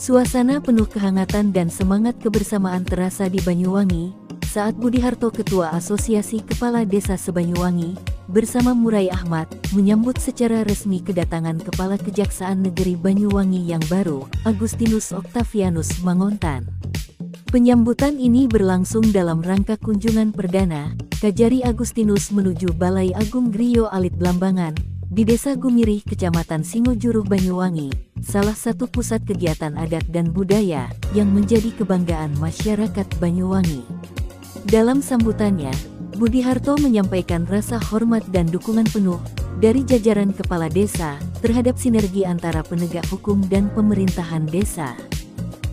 Suasana penuh kehangatan dan semangat kebersamaan terasa di Banyuwangi, saat Budi Harto Ketua Asosiasi Kepala Desa Sebanyuwangi, bersama Murai Ahmad, menyambut secara resmi kedatangan Kepala Kejaksaan Negeri Banyuwangi yang baru, Agustinus Octavianus Mangontan. Penyambutan ini berlangsung dalam rangka kunjungan perdana, Kajari Agustinus menuju Balai Agung Griyo Alit Blambangan, di Desa Gumirih, Kecamatan Singojuru, Banyuwangi, salah satu pusat kegiatan adat dan budaya yang menjadi kebanggaan masyarakat Banyuwangi. Dalam sambutannya, Budi Harto menyampaikan rasa hormat dan dukungan penuh dari jajaran kepala desa terhadap sinergi antara penegak hukum dan pemerintahan desa.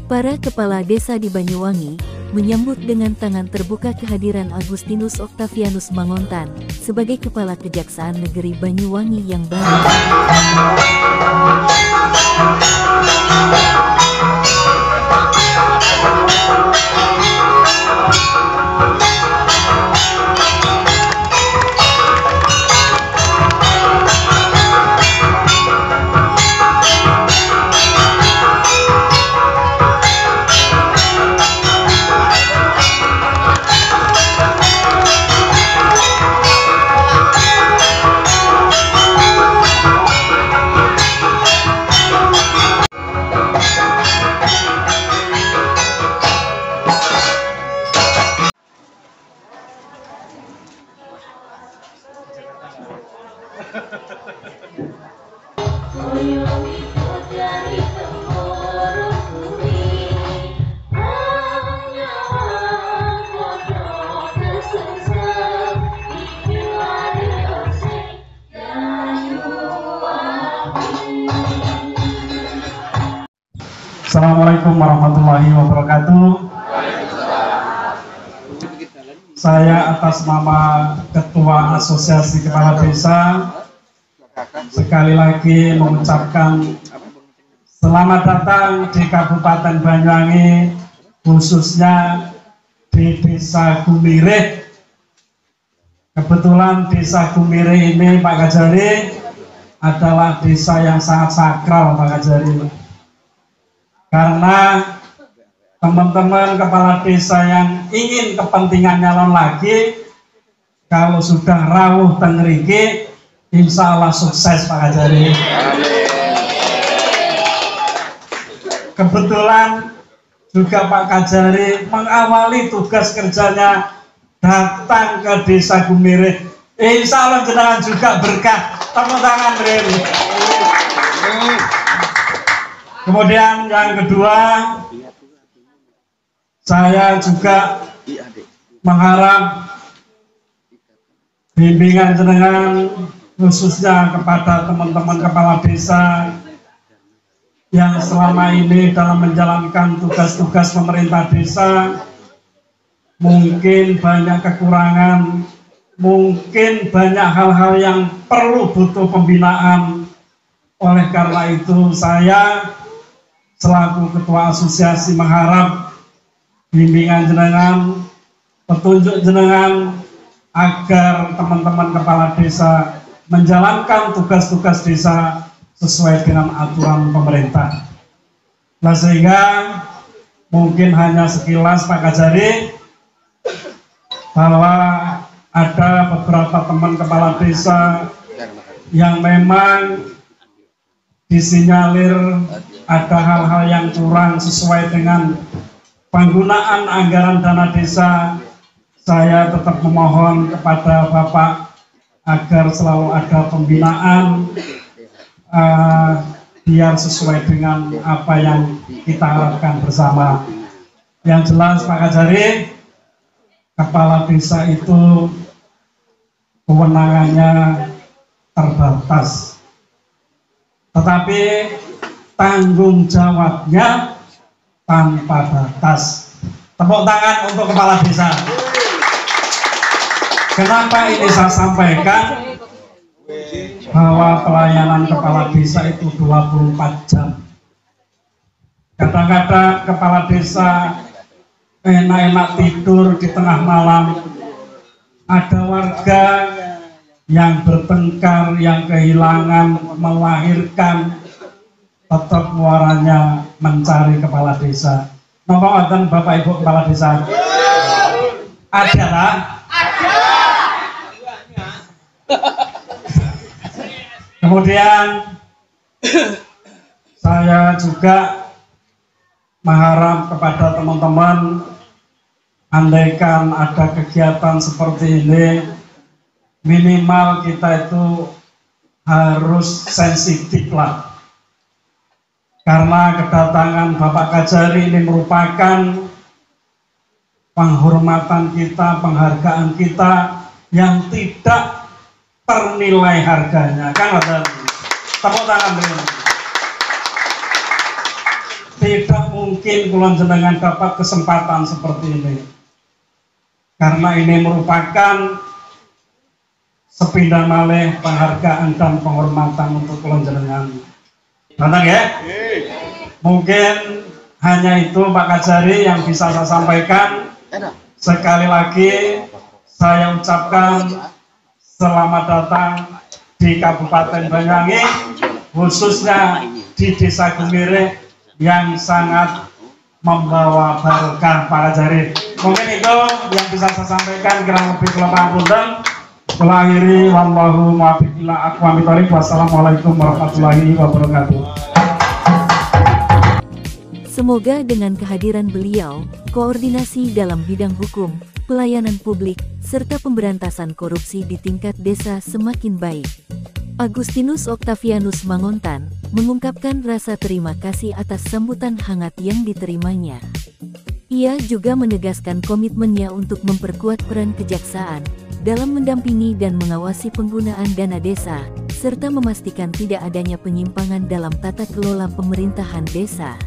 Para kepala desa di Banyuwangi menyambut dengan tangan terbuka kehadiran Agustinus Octavianus Mangontan sebagai Kepala Kejaksaan Negeri Banyuwangi yang baru. Assalamualaikum warahmatullahi wabarakatuh. Saya atas nama Ketua Asosiasi Kepala Desa sekali lagi mengucapkan selamat datang di Kabupaten Banyuwangi, khususnya di Desa Gumirih. Kebetulan Desa Gumirih ini, Pak Kajari, adalah desa yang sangat sakral, Pak Kajari. Karena teman-teman kepala desa yang ingin kepentingan nyalon lagi, kalau sudah rawuh tengriki, insya Allah sukses, Pak Kajari. Kebetulan juga Pak Kajari mengawali tugas kerjanya datang ke Desa Gumirih. Insya Allah jenengan juga berkah. Tepuk tangan, Bro. Kemudian yang kedua, saya juga mengharap bimbingan jenengan khususnya kepada teman-teman kepala desa yang selama ini dalam menjalankan tugas-tugas pemerintah desa mungkin banyak kekurangan, mungkin banyak hal-hal yang perlu butuh pembinaan. Oleh karena itu saya selaku Ketua Asosiasi mengharap bimbingan jenengan, petunjuk jenengan agar teman-teman kepala desa menjalankan tugas-tugas desa sesuai dengan aturan pemerintah. Nah, sehingga mungkin hanya sekilas Pak Kajari bahwa ada beberapa teman kepala desa yang memang disinyalir ada hal-hal yang kurang sesuai dengan penggunaan anggaran dana desa. Saya tetap memohon kepada Bapak agar selalu ada pembinaan biar sesuai dengan apa yang kita harapkan bersama. Yang jelas Pak Kajari, kepala desa itu kewenangannya terbatas, tetapi tanggung jawabnya tanpa batas. Tepuk tangan untuk kepala desa. Kenapa ini saya sampaikan bahwa pelayanan kepala desa itu 24 jam. Kadang-kadang kepala desa enak-enak tidur di tengah malam, ada warga yang bertengkar, yang kehilangan, melahirkan, tetap muaranya mencari kepala desa. Nomor wonten Bapak Ibu kepala desa? Ada lah. Kemudian saya juga mengharap kepada teman-teman, andaikan ada kegiatan seperti ini, minimal kita itu harus sensitif lah. Karena kedatangan Bapak Kajari ini merupakan penghormatan kita, penghargaan kita yang tidak ternilai harganya. Kan ada tepuk tangan dulu. Tidak mungkin kulon jenengan dapat kesempatan seperti ini, karena ini merupakan sepindah malih penghargaan dan penghormatan untuk kulon jenengan. Mantap ya? Mungkin hanya itu Pak Kajari yang bisa saya sampaikan. Sekali lagi saya ucapkan selamat datang di Kabupaten Banyuwangi, khususnya di Desa Gumire yang sangat membawa barokah Pak Kajari. Mungkin itu yang bisa saya sampaikan, kurang lebih kula pangapunten. Kula akhiri wallahu muwaffiq ila aqwamit thoriq. Wassalamualaikum warahmatullahi wabarakatuh. Semoga dengan kehadiran beliau, koordinasi dalam bidang hukum, pelayanan publik, serta pemberantasan korupsi di tingkat desa semakin baik. Agustinus Octavianus Mangontan mengungkapkan rasa terima kasih atas sambutan hangat yang diterimanya. Ia juga menegaskan komitmennya untuk memperkuat peran kejaksaan dalam mendampingi dan mengawasi penggunaan dana desa, serta memastikan tidak adanya penyimpangan dalam tata kelola pemerintahan desa.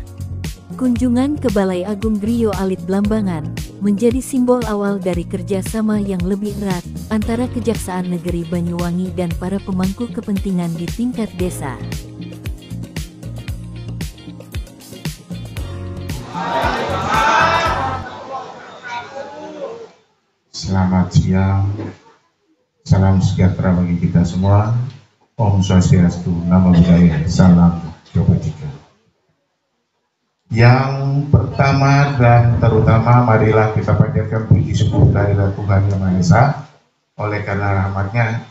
Kunjungan ke Balai Agung Griyo Alit Blambangan menjadi simbol awal dari kerjasama yang lebih erat antara Kejaksaan Negeri Banyuwangi dan para pemangku kepentingan di tingkat desa. Selamat siang, salam sejahtera bagi kita semua. Om Swastiastu, Namo Buddhaya, salam kebajikan. Yang pertama dan terutama, marilah kita panjatkan puji syukur kehadirat Tuhan Yang Maha Esa. Oleh karena rahmatnya,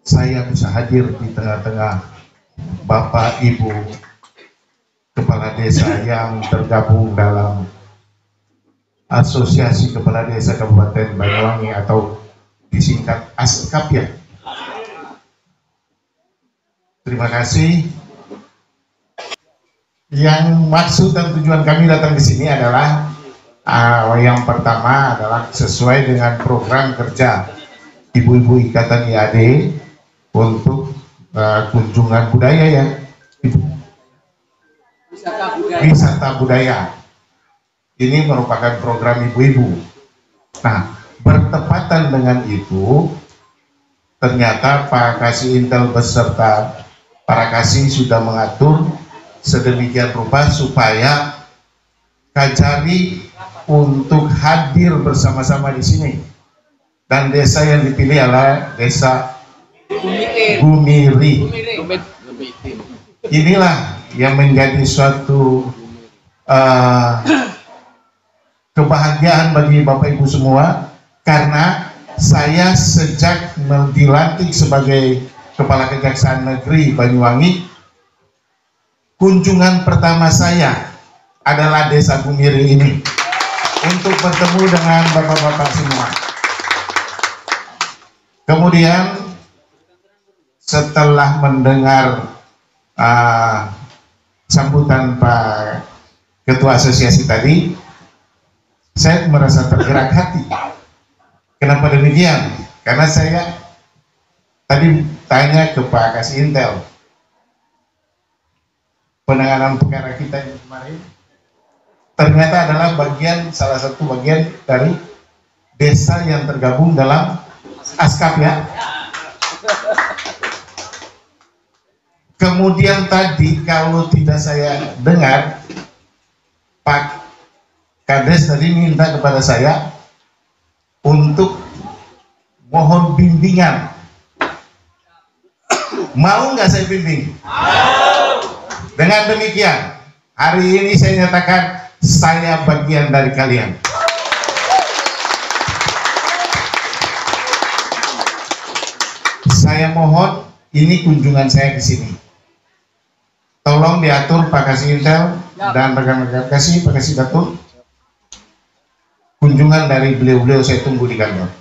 saya bisa hadir di tengah-tengah Bapak Ibu Kepala Desa yang tergabung dalam Asosiasi Kepala Desa Kabupaten Banyuwangi atau disingkat ASKAP. Terima kasih. Yang maksud dan tujuan kami datang di sini adalah yang pertama adalah sesuai dengan program kerja Ibu-Ibu Ikatan IAD untuk kunjungan budaya ya, wisata budaya. Ini merupakan program ibu-ibu. Nah, bertepatan dengan itu, ternyata Pak Kasih Intel beserta para kasih sudah mengatur sedemikian rupa supaya Kajari untuk hadir bersama-sama di sini. Dan desa yang dipilih adalah Desa Gumiri. Inilah yang menjadi suatu kebahagiaan bagi Bapak Ibu semua, karena saya sejak dilantik sebagai Kepala Kejaksaan Negeri Banyuwangi, kunjungan pertama saya adalah Desa Gumiri ini untuk bertemu dengan bapak-bapak semua. Kemudian setelah mendengar sambutan Pak Ketua Asosiasi tadi, saya merasa tergerak hati. Kenapa demikian? Karena saya tadi tanya ke Pak Kasih Intel, penanganan perkara kita yang kemarin ternyata adalah salah satu bagian dari desa yang tergabung dalam ASKAP ya. Kemudian tadi kalau tidak saya dengar, Pak Kades tadi minta kepada saya untuk mohon bimbingan. Mau nggak saya bimbing? Dengan demikian, hari ini saya nyatakan saya bagian dari kalian. Saya mohon, ini kunjungan saya ke sini. Tolong diatur Pak Kasih Intel dan rekan-rekan Kasih, Pak Kasih Datuk. Kunjungan dari beliau-beliau saya tunggu di kantor.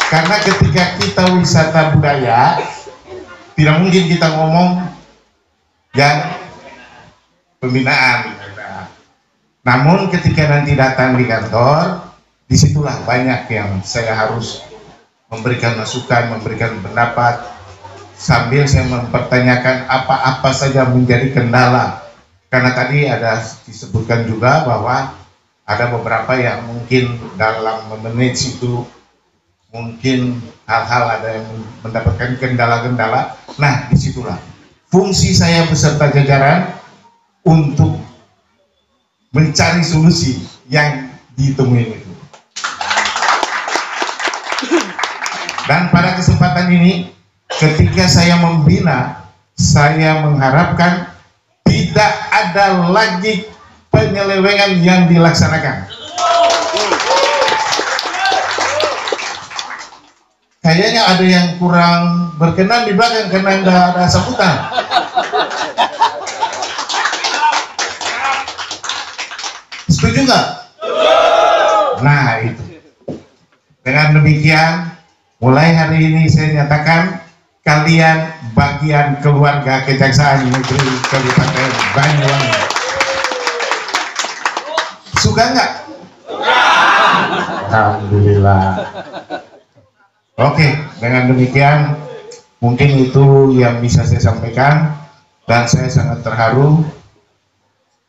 Karena ketika kita wisata budaya, tidak mungkin kita ngomong yang pembinaan. Namun ketika nanti datang di kantor, disitulah banyak yang saya harus memberikan masukan, memberikan pendapat, sambil saya mempertanyakan apa-apa saja menjadi kendala. Karena tadi ada disebutkan juga bahwa ada beberapa yang mungkin dalam memanage itu mungkin hal-hal ada yang mendapatkan kendala-kendala. Nah, disitulah fungsi saya beserta jajaran untuk mencari solusi yang ditemui itu. Dan pada kesempatan ini, ketika saya membina, saya mengharapkan tidak ada lagi penyelewengan yang dilaksanakan. Kayaknya ada yang kurang berkenan di belakang karena nggak ada sambutan. Setuju nggak? Nah itu. Dengan demikian, mulai hari ini saya nyatakan kalian bagian keluarga Kejaksaan Negeri Kabupaten Banyuwangi. Suka nggak? Alhamdulillah. Oke, dengan demikian mungkin itu yang bisa saya sampaikan, dan saya sangat terharu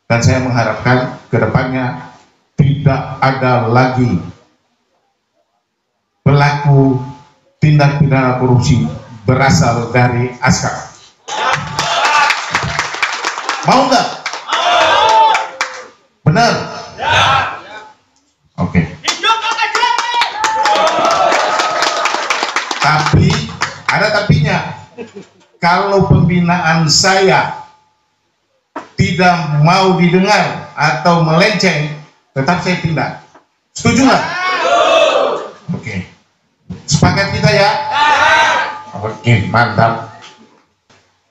dan saya mengharapkan kedepannya tidak ada lagi pelaku tindak pidana korupsi berasal dari Askar. Mau nggak? Benar? Oke. Tapi ada tapinya. Kalau pembinaan saya tidak mau didengar atau melenceng, tetap saya tindak. Setuju nggak? Oke. Sepakat kita ya? Oke, mantap.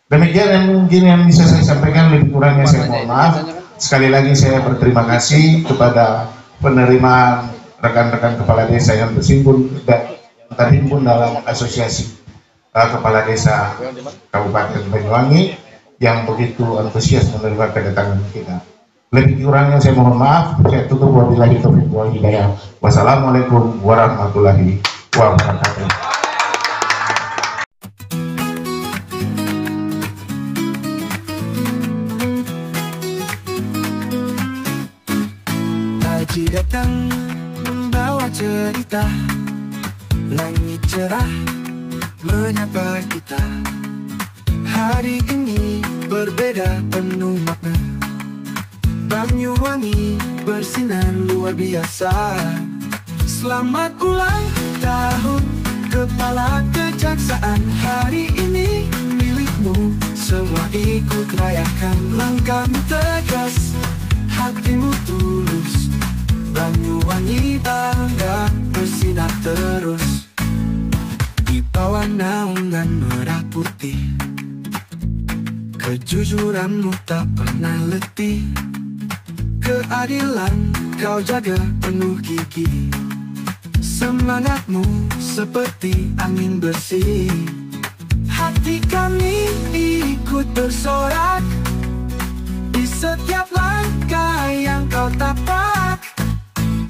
Demikian yang mungkin yang bisa saya sampaikan, lebih kurangnya saya mohon maaf. Sekali lagi saya berterima kasih kepada penerimaan rekan-rekan kepala desa yang terhimpun dalam asosiasi kepala desa Kabupaten Banyuwangi yang begitu antusias menerima kedatangan kita. Lebih kurangnya saya mohon maaf. Saya tutup wabillahi taufiq wal hidayah. Wassalamualaikum warahmatullahi wabarakatuh. Haji datang membawa cerita, langit cerah menyapa kita. Hari ini berbeda penuh makna, Banyuwangi bersinar luar biasa. Selamat ulang tahun Kepala Kejaksaan, hari ini milikmu, semua ikut rayakan. Langkahmu tegas, hatimu tulus, Banyuwangi bangga bersinar terus. Di bawah naungan merah putih, kejujuranmu tak pernah letih. Keadilan kau jaga penuh gigi, semangatmu seperti angin bersih. Hati kami ikut bersorak di setiap langkah yang kau tapak.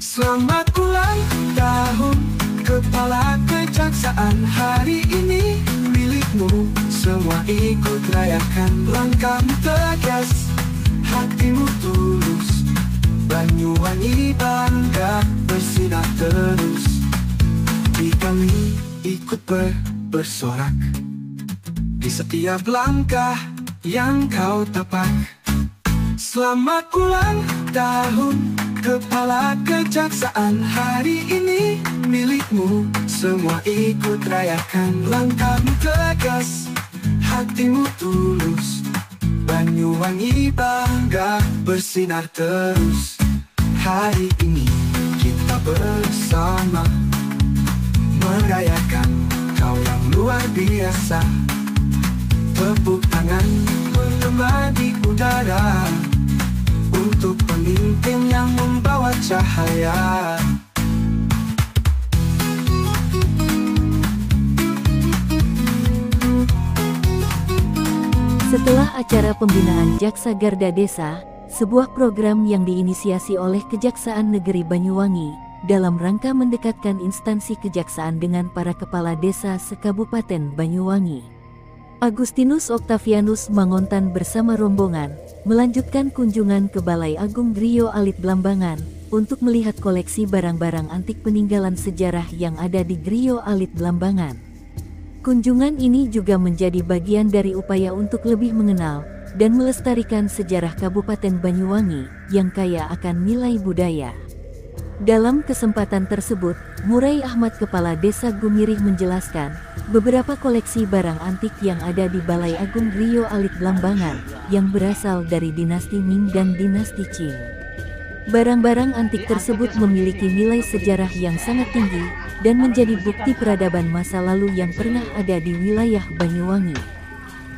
Selamat ulang tahun Kepala Kejaksaan, hari ini milikmu, semua ikut rayakan. Langkahmu tegas, hatimu tulus, Banyuwangi bangga bersinar terus. Di kami ikut bersorak di setiap langkah yang kau tapak. Selamat ulang tahun Kepala Kejaksaan, hari ini milikmu, semua ikut rayakan. Langkahmu tegas, hatimu tulus, Banyuwangi bangga bersinar terus. Hari ini kita bersama merayakan kau yang luar biasa. Tepuk tangan menggema di udara untuk pemimpin yang membawa cahaya. Setelah acara pembinaan Jaksa Garda Desa, sebuah program yang diinisiasi oleh Kejaksaan Negeri Banyuwangi, dalam rangka mendekatkan instansi kejaksaan dengan para kepala desa se-Kabupaten Banyuwangi. Agustinus Octavianus Mangontan bersama rombongan, melanjutkan kunjungan ke Balai Agung Griyo Alit Blambangan, untuk melihat koleksi barang-barang antik peninggalan sejarah yang ada di Griyo Alit Blambangan. Kunjungan ini juga menjadi bagian dari upaya untuk lebih mengenal dan melestarikan sejarah Kabupaten Banyuwangi yang kaya akan nilai budaya. Dalam kesempatan tersebut, Murai Ahmad Kepala Desa Gumirih menjelaskan beberapa koleksi barang antik yang ada di Balai Agung Griyo Alit Blambangan yang berasal dari dinasti Ming dan dinasti Qing. Barang-barang antik tersebut memiliki nilai sejarah yang sangat tinggi dan menjadi bukti peradaban masa lalu yang pernah ada di wilayah Banyuwangi.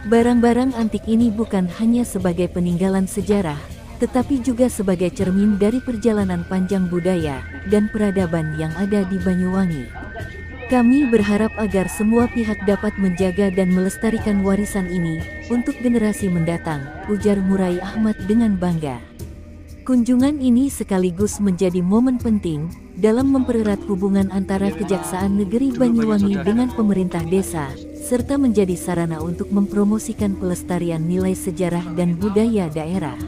Barang-barang antik ini bukan hanya sebagai peninggalan sejarah, tetapi juga sebagai cermin dari perjalanan panjang budaya dan peradaban yang ada di Banyuwangi. Kami berharap agar semua pihak dapat menjaga dan melestarikan warisan ini untuk generasi mendatang, ujar Murai Ahmad dengan bangga. Kunjungan ini sekaligus menjadi momen penting dalam mempererat hubungan antara Kejaksaan Negeri Banyuwangi dengan pemerintah desa, serta menjadi sarana untuk mempromosikan pelestarian nilai sejarah dan budaya daerah.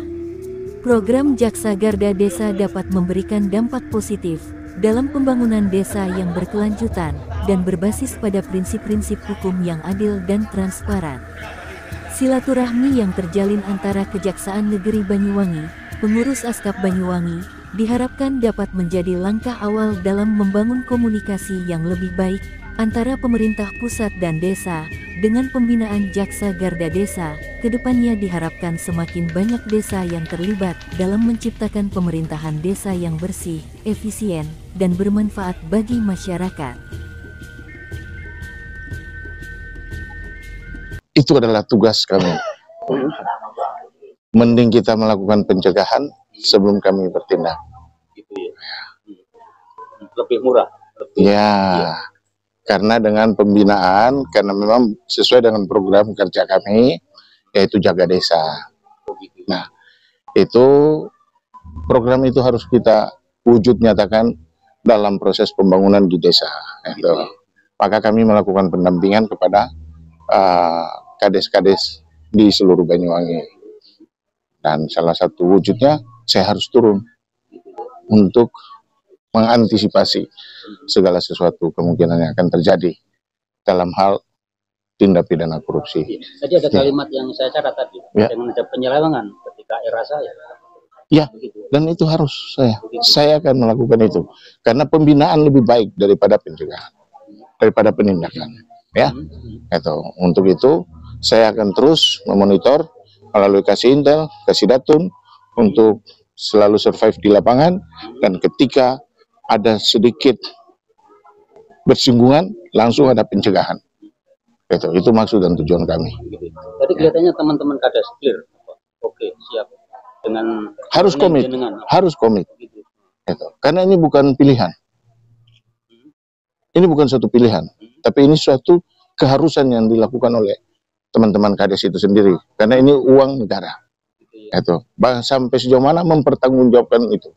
Program Jaksa Garda Desa dapat memberikan dampak positif dalam pembangunan desa yang berkelanjutan dan berbasis pada prinsip-prinsip hukum yang adil dan transparan. Silaturahmi yang terjalin antara Kejaksaan Negeri Banyuwangi, pengurus Askap Banyuwangi, diharapkan dapat menjadi langkah awal dalam membangun komunikasi yang lebih baik antara pemerintah pusat dan desa. Dengan pembinaan Jaksa Garda Desa, kedepannya diharapkan semakin banyak desa yang terlibat dalam menciptakan pemerintahan desa yang bersih, efisien, dan bermanfaat bagi masyarakat. Itu adalah tugas kami. Mending kita melakukan pencegahan sebelum kami bertindak. Gitu ya. Lebih murah. Ya, karena dengan pembinaan, karena memang sesuai dengan program kerja kami, yaitu jaga desa. Nah, itu program itu harus kita wujud nyatakan dalam proses pembangunan di desa. Itu. Maka kami melakukan pendampingan kepada kades-kades di seluruh Banyuwangi. Dan salah satu wujudnya, saya harus turun untuk mengantisipasi segala sesuatu kemungkinan yang akan terjadi dalam hal tindak pidana korupsi. Tadi ada kalimat yang saya catat tadi, dengan ada penyelewengan ketika era saya. Ya, dan itu harus saya akan melakukan itu. Karena pembinaan lebih baik daripada pencegahan, daripada penindakan. Ya, itu. Untuk itu, saya akan terus memonitor melalui kasih intel, kasih datun untuk selalu survive di lapangan, dan ketika ada sedikit bersinggungan langsung ada pencegahan. Itu maksud dan tujuan kami. Tadi kelihatannya teman-teman Kades clear. Oke, siap. Dengan harus komit, harus komit. Karena ini bukan pilihan. Ini bukan suatu pilihan, tapi ini suatu keharusan yang dilakukan oleh teman-teman Kades itu sendiri, karena ini uang negara. Itu sampai sejauh mana mempertanggungjawabkan itu.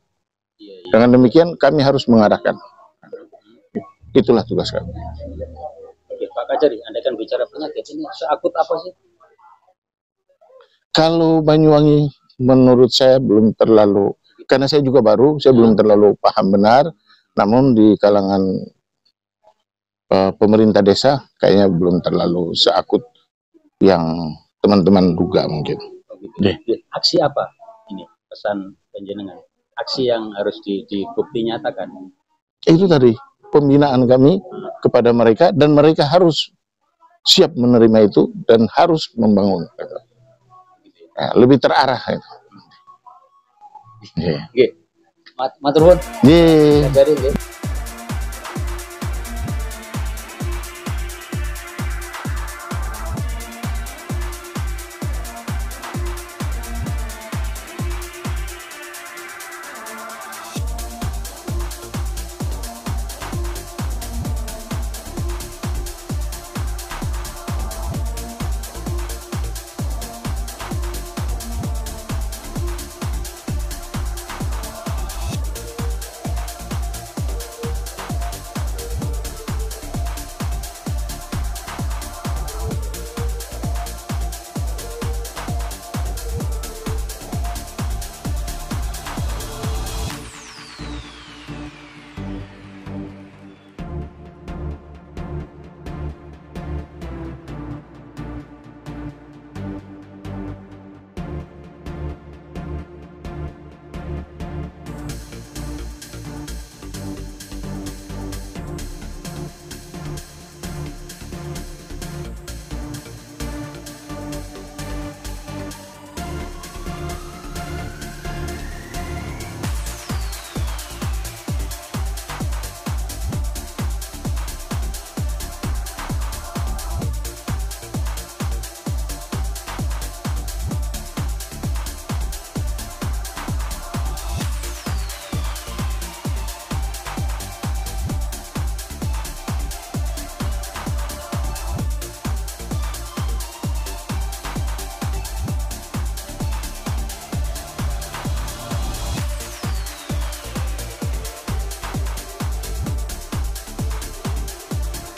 Dengan demikian kami harus mengarahkan. Itulah tugas kami. Oke, Pak Kajari, Anda kan bicara penyakit ini seakut apa sih? Kalau Banyuwangi menurut saya belum terlalu, karena saya juga baru, saya belum terlalu paham benar. Namun di kalangan pemerintah desa kayaknya belum terlalu seakut yang teman-teman duga mungkin. Aksi apa ini pesan penjenengan? Aksi yang harus dibukti nyatakan. Itu tadi pembinaan kami kepada mereka, dan mereka harus siap menerima itu dan harus membangun. Nah, lebih terarah itu. Nggih. Matur nuwun. Nggih.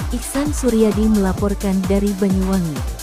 Iksan Suryadi melaporkan dari Banyuwangi.